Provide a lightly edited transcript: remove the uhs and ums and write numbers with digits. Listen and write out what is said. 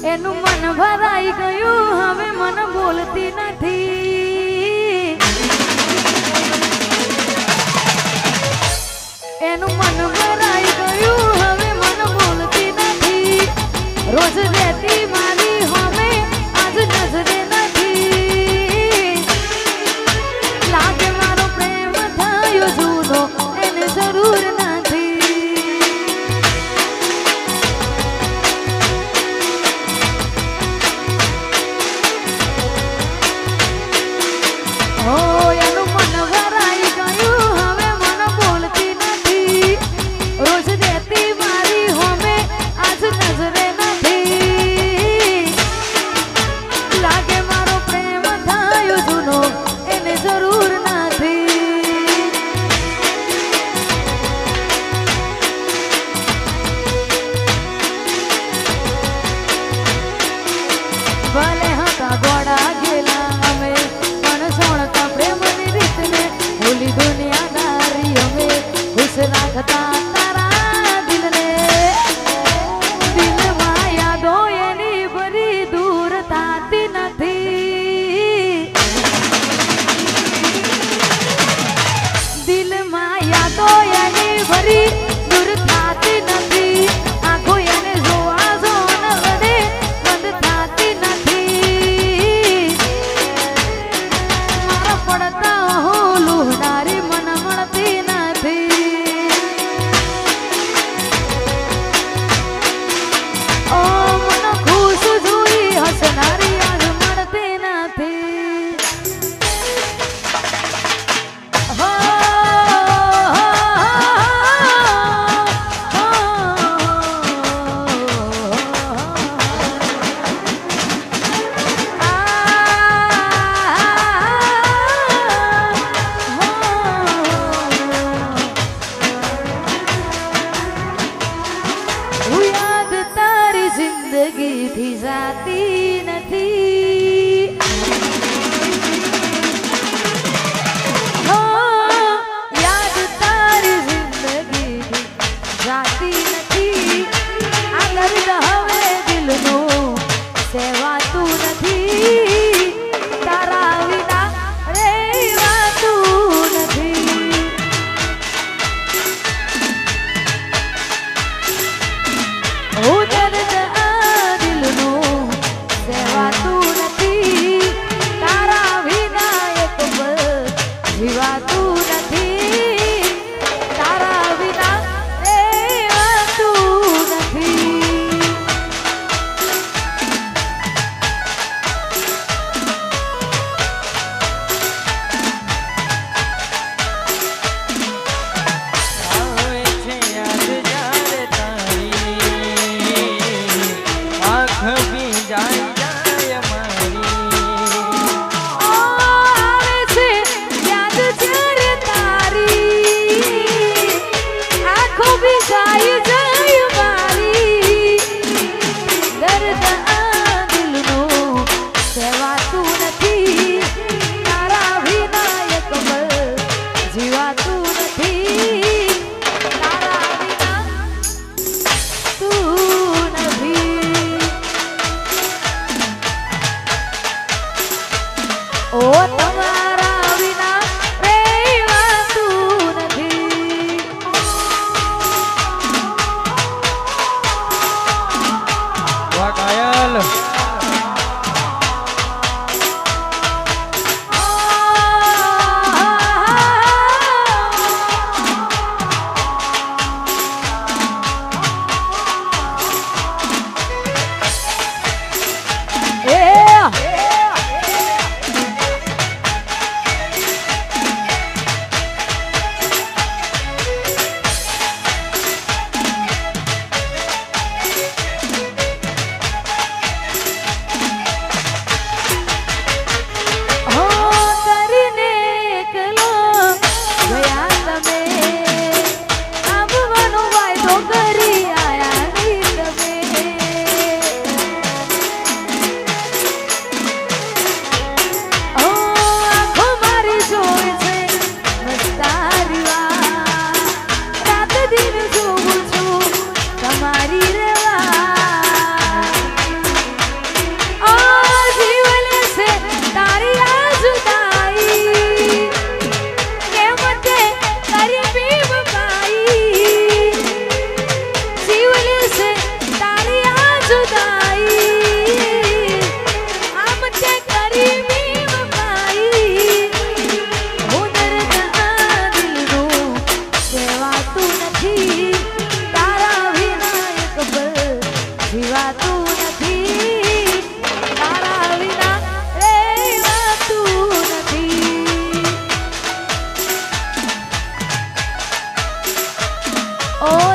એનું મન ભરાઈ ગયું હવે મન બોલતી નથી એનું મન ભરાઈ ગયું હવે મન બોલતી નથી રોજ રહેતી મારી હોમે આજ નજરે નથી લાગે મારો પ્રેમ થયો જુદો એને જરૂર નથી એનું મન ભરાઈ ગયું હવે મન બોલતી નથી રોજ દેતી મારી હોમે આજ નજરે નથી લાગે મારો પ્રેમ થયો જૂનો એને જરૂર નથી ભલે હતા ગોડા ગેલા અમે સોણતા પ્રેમની રીતને ભૂલી દુનિયાદારી અમે ખુશ રાખતા તારા દિલને દિલમાં યાદો એની ભરી દૂર થતી નથી દિલમાં યાદો એની ભરી દૂર થતી નથી આંખો એને જોવા જોન વડે બંધ થતી નથી પડતા હું લુહનારી મન મળતી નથી ઓ મન ખુશ જોઈ હસનારી આજ મળતી નથી હો જિંદગીથી જાતી નથી યાદ તારી જિંદગીથી જાતી નથી આ દર્દ હવે દિલનું સહેવાતું નથી તારા વિના રહેવાતું નથી દર્દ જીવાતું નથી તારા વિના રહેવાતું નથી આવે છે યાદ જ્યારે તારી આંખ બી જાય જાય જાય મારી દર્દ આ દિલનું સહેવાતું નથી તારા વિના એક પલ જીવાતું નથી તારા વિના તું નથી ઓ તમારા વિના રહેવાતું નથી કાયલ ઓ